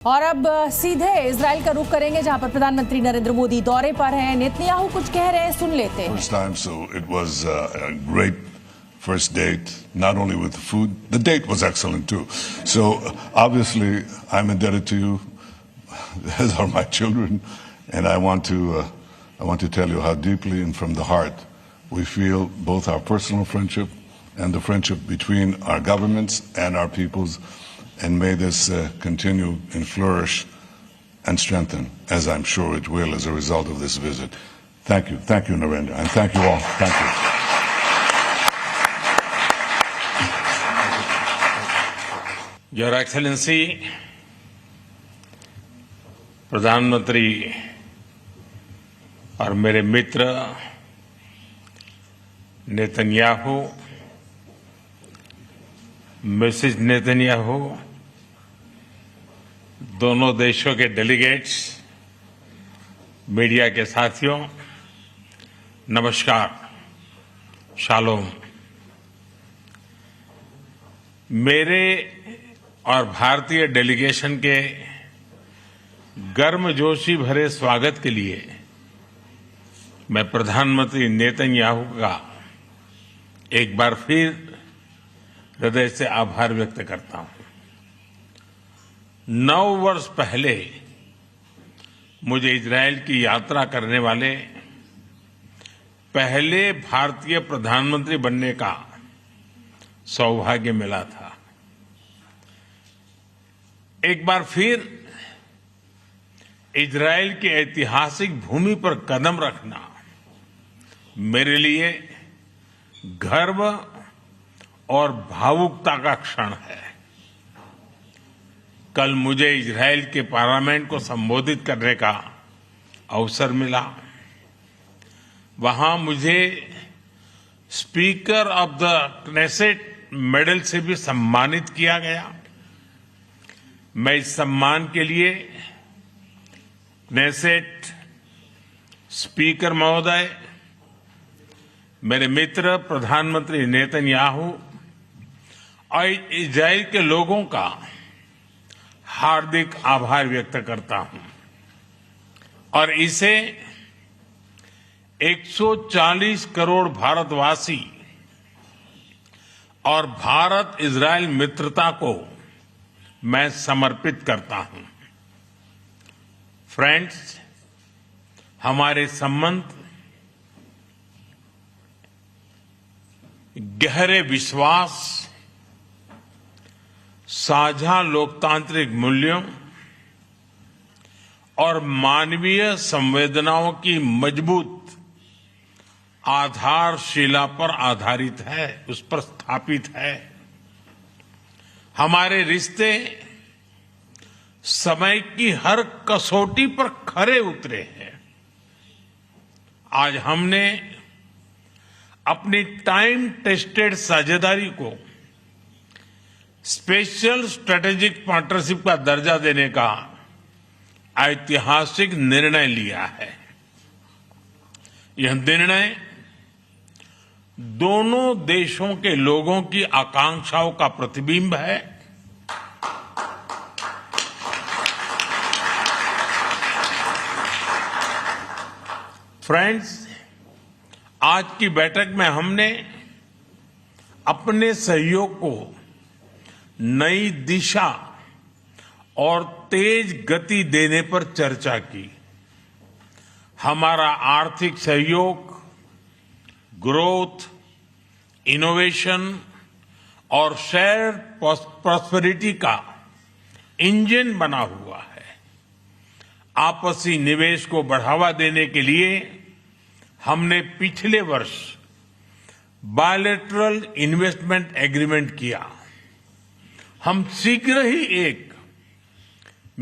और अब सीधे इजराइल का रुख करेंगे, जहां पर प्रधानमंत्री नरेंद्र मोदी दौरे पर हैं। नेतन्याहू कुछ कह रहे हैं, सुन लेते हैं। First time, so it was a great first date, not only with the food, the date was excellent too. So obviously I'm indebted to you, as are my children, and I want to tell you how deeply and from the heart we feel both our personal friendship and the friendship between our governments and our peoples, and may this continue and flourish and strengthen, as I'm sure it will as a result of this visit. Thank you, Narendra, and thank you all. Thank you. Your Excellency, प्रधानमंत्री और मेरे मित्र Netanyahu, Mrs Netanyahu, दोनों देशों के delegates, media के साथियों, नमस्कार, shalom. मेरे और भारतीय डेलीगेशन के गर्मजोशी भरे स्वागत के लिए मैं प्रधानमंत्री नेतन्याहू का एक बार फिर हृदय से आभार व्यक्त करता हूं। 9 वर्ष पहले मुझे इजरायल की यात्रा करने वाले पहले भारतीय प्रधानमंत्री बनने का सौभाग्य मिला था। एक बार फिर इजरायल की ऐतिहासिक भूमि पर कदम रखना मेरे लिए गर्व और भावुकता का क्षण है। कल मुझे इजरायल के पार्लियामेंट को संबोधित करने का अवसर मिला। वहां मुझे speaker of the Knesset medal से भी सम्मानित किया गया। मैं इस सम्मान के लिए क्नेसेट स्पीकर महोदय, मेरे मित्र प्रधानमंत्री नेतन्याहू और इजरायल के लोगों का हार्दिक आभार व्यक्त करता हूं और इसे 140 करोड़ भारतवासी और भारत इजरायल मित्रता को मैं समर्पित करता हूं। फ्रेंड्स, हमारे संबंध गहरे विश्वास, साझा लोकतांत्रिक मूल्यों और मानवीय संवेदनाओं की मजबूत आधारशिला पर आधारित है, उस पर स्थापित है। हमारे रिश्ते समय की हर कसौटी पर खरे उतरे हैं। आज हमने अपनी टाइम टेस्टेड साझेदारी को स्पेशल स्ट्रेटेजिक पार्टनरशिप का दर्जा देने का ऐतिहासिक निर्णय लिया है। यह निर्णय दोनों देशों के लोगों की आकांक्षाओं का प्रतिबिंब है। फ्रेंड्स, आज की बैठक में हमने अपने सहयोग को नई दिशा और तेज गति देने पर चर्चा की। हमारा आर्थिक सहयोग ग्रोथ, इनोवेशन और शेयर प्रॉस्पेरिटी का इंजन बना हुआ है। आपसी निवेश को बढ़ावा देने के लिए हमने पिछले वर्ष बायलैटरल इन्वेस्टमेंट एग्रीमेंट किया। हम शीघ्र ही एक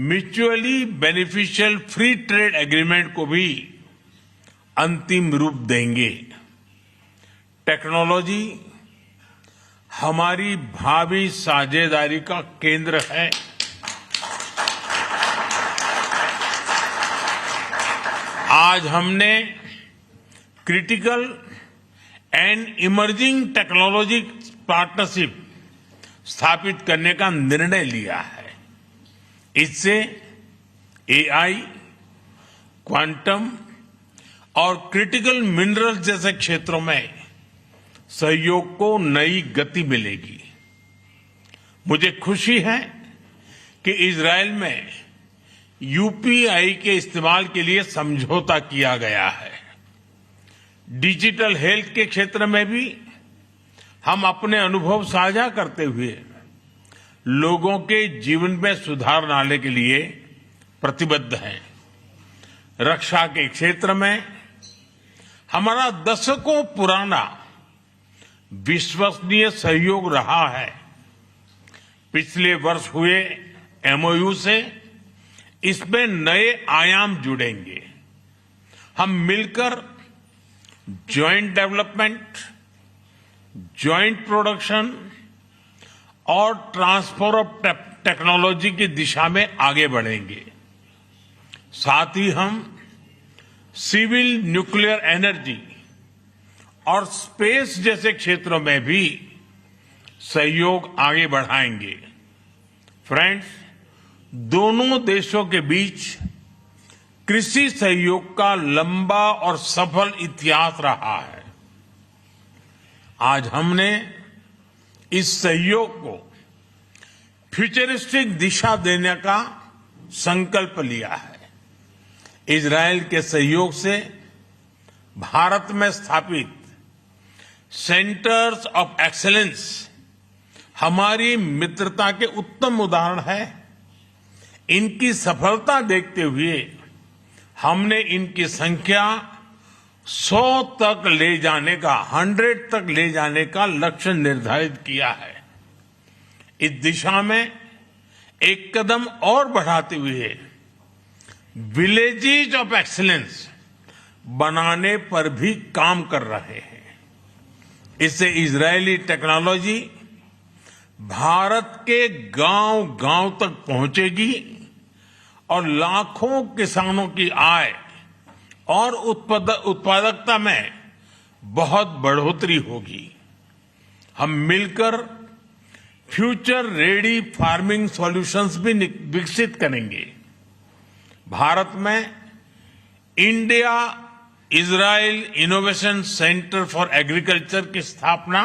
mutually beneficial free trade agreement को भी अंतिम रूप देंगे। टेक्नोलॉजी हमारी भावी साझेदारी का केंद्र है। आज हमने critical and emerging technology partnership स्थापित करने का निर्णय लिया है। इससे एआई, क्वांटम और क्रिटिकल मिनरल्स जैसे क्षेत्रों में सहयोग को नई गति मिलेगी। मुझे खुशी है कि इजरायल में यूपीआई के इस्तेमाल के लिए समझौता किया गया है। डिजिटल हेल्थ के क्षेत्र में भी हम अपने अनुभव साझा करते हुए लोगों के जीवन में सुधार लाने के लिए प्रतिबद्ध हैं। रक्षा के क्षेत्र में हमारा दशकों पुराना विश्वसनीय सहयोग रहा है। पिछले वर्ष हुए एमओयू से इसमें नए आयाम जुड़ेंगे। हम मिलकर जॉइंट डेवलपमेंट, जॉइंट प्रोडक्शन और ट्रांसफर ऑफ टेक्नोलॉजी की दिशा में आगे बढ़ेंगे। साथ ही हम सिविल न्यूक्लियर एनर्जी और स्पेस जैसे क्षेत्रों में भी सहयोग आगे बढ़ाएंगे। फ्रेंड्स, दोनों देशों के बीच कृषि सहयोग का लंबा और सफल इतिहास रहा है। आज हमने इस सहयोग को फ्यूचरिस्टिक दिशा देने का संकल्प लिया है। इजरायल के सहयोग से भारत में स्थापित सेंटर्स ऑफ एक्सीलेंस हमारी मित्रता के उत्तम उदाहरण है। इनकी सफलता देखते हुए हमने इनकी संख्या 100 तक ले जाने का 100 तक ले जाने का लक्ष्य निर्धारित किया है। इस दिशा में एक कदम और बढ़ाते हुए विलेजेस ऑफ एक्सीलेंस बनाने पर भी काम कर रहे हैं। इससे इजरायली टेक्नोलॉजी भारत के गांव-गांव तक पहुंचेगी और लाखों किसानों की आय और उत्पादकता में बहुत बढ़ोतरी होगी। हम मिलकर फ्यूचर रेडी फार्मिंग सॉल्यूशंस भी विकसित करेंगे। भारत में India Israel innovation centre for agriculture की स्थापना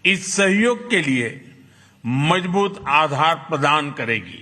इस सहयोग के लिए मजबूत आधार प्रदान करेगी।